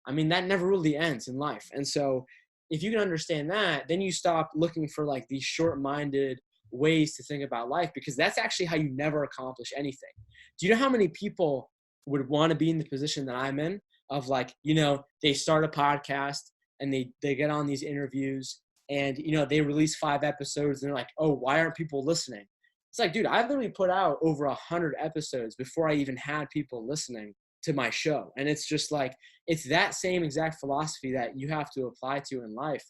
I mean, that never really ends in life. And so if you can understand that, then you stop looking for like these short-minded ways to think about life, because that's actually how you never accomplish anything. Do you know how many people would want to be in the position that I'm in, of like, they start a podcast and they get on these interviews, and they release 5 episodes and they're like, oh, why aren't people listening? It's like, dude, I've literally put out over 100 episodes before I even had people listening to my show. And it's just like, it's that same exact philosophy that you have to apply to in life.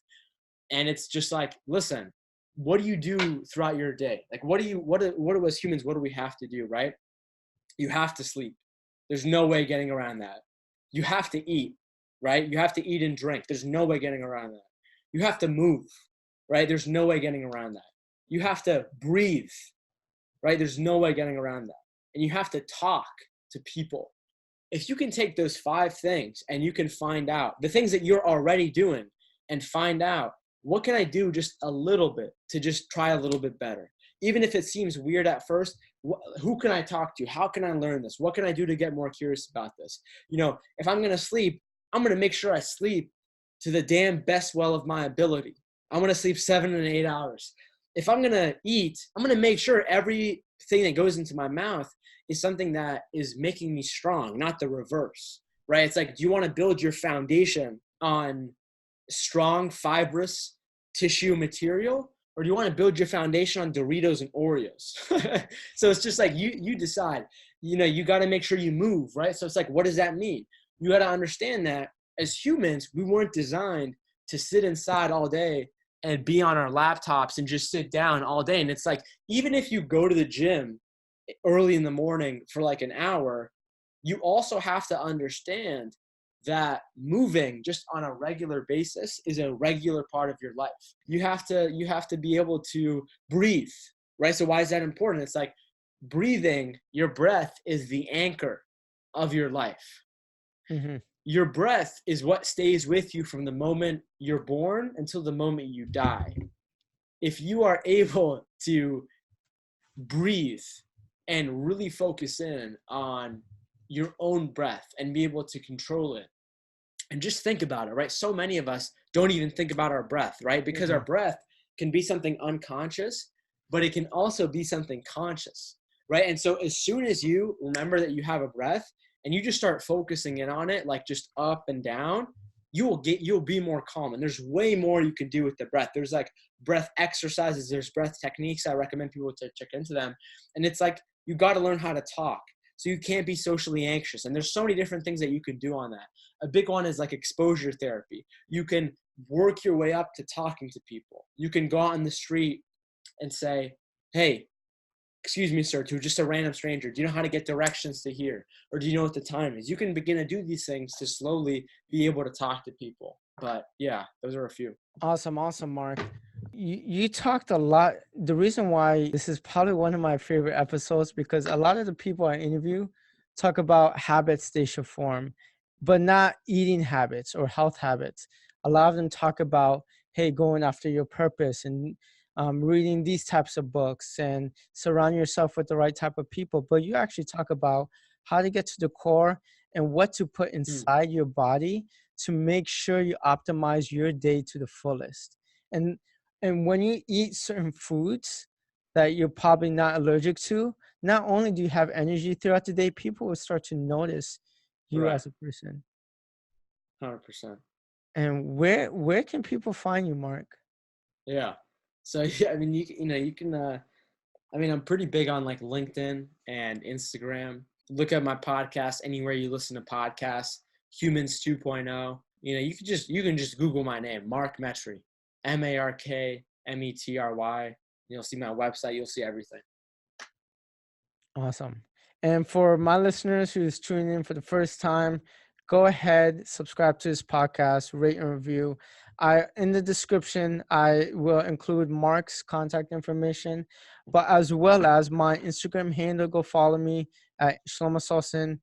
And it's just like, listen, what do you do throughout your day? Like, what do us humans, what do we have to do, right? You have to sleep. There's no way getting around that. You have to eat, right? You have to eat and drink. There's no way getting around that. You have to move, right? There's no way getting around that. You have to breathe, right? There's no way getting around that. And you have to talk to people. If you can take those 5 things and you can find out the things that you're already doing, and find out, what can I do just a little bit to just try a little bit better? Even if it seems weird at first, who can I talk to? How can I learn this? What can I do to get more curious about this? If I'm going to sleep, I'm going to make sure I sleep to the damn best well of my ability. I'm going to sleep 7 and 8 hours. If I'm going to eat, I'm going to make sure everything that goes into my mouth is something that is making me strong, not the reverse, right? It's like, do you want to build your foundation on strong, fibrous tissue material, or do you want to build your foundation on Doritos and Oreos? So it's just like, you decide. You got to make sure you move, right? So it's like, what does that mean? You got to understand that as humans, we weren't designed to sit inside all day and be on our laptops and just sit down all day. And it's like, even if you go to the gym early in the morning for like an hour, you also have to understand that moving just on a regular basis is a regular part of your life. You have to be able to breathe, right? So why is that important? It's like, breathing, your breath is the anchor of your life. Mm-hmm. Your breath is what stays with you from the moment you're born until the moment you die. If you are able to breathe and really focus in on your own breath and be able to control it, and just think about it, right? So many of us don't even think about our breath, right? Because our breath can be something unconscious, but it can also be something conscious, right? And so as soon as you remember that you have a breath and you just start focusing in on it, like just up and down, you'll be more calm. And there's way more you can do with the breath. There's like breath exercises, there's breath techniques. I recommend people to check into them. And it's like, you got to learn how to talk. So you can't be socially anxious. And there's so many different things that you can do on that. A big one is like exposure therapy. You can work your way up to talking to people. You can go out in the street and say, hey, excuse me, sir, to just a random stranger, do you know how to get directions to here? Or do you know what the time is? You can begin to do these things to slowly be able to talk to people. But yeah, those are a few. Awesome, Mark. You talked a lot. The reason why this is probably one of my favorite episodes, because a lot of the people I interview talk about habits they should form, but not eating habits or health habits. A lot of them talk about, hey, going after your purpose and reading these types of books and surround yourself with the right type of people. But you actually talk about how to get to the core and what to put inside your body to make sure you optimize your day to the fullest. And when you eat certain foods that you're probably not allergic to, not only do you have energy throughout the day, people will start to notice you as a person. 100%. And where can people find you, Mark? Yeah. So yeah, I mean, you can. I mean, I'm pretty big on like LinkedIn and Instagram. Look at my podcast anywhere you listen to podcasts. Humans 2.0. You can just Google my name, Mark Metry, MarkMetry. You'll see my website. You'll see everything. Awesome. And for my listeners who's tuning in for the first time, go ahead, subscribe to this podcast, rate and review. In the description, I will include Mark's contact information, but as well as my Instagram handle. Go follow me at Shelomo Solson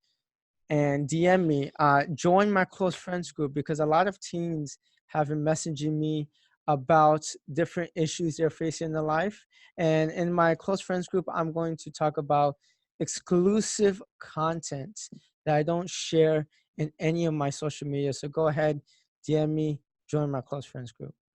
and DM me. Join my close friends group, because a lot of teens have been messaging me about different issues they're facing in their life. And in my close friends group, I'm going to talk about exclusive content that I don't share in any of my social media. So go ahead, DM me, join my close friends group.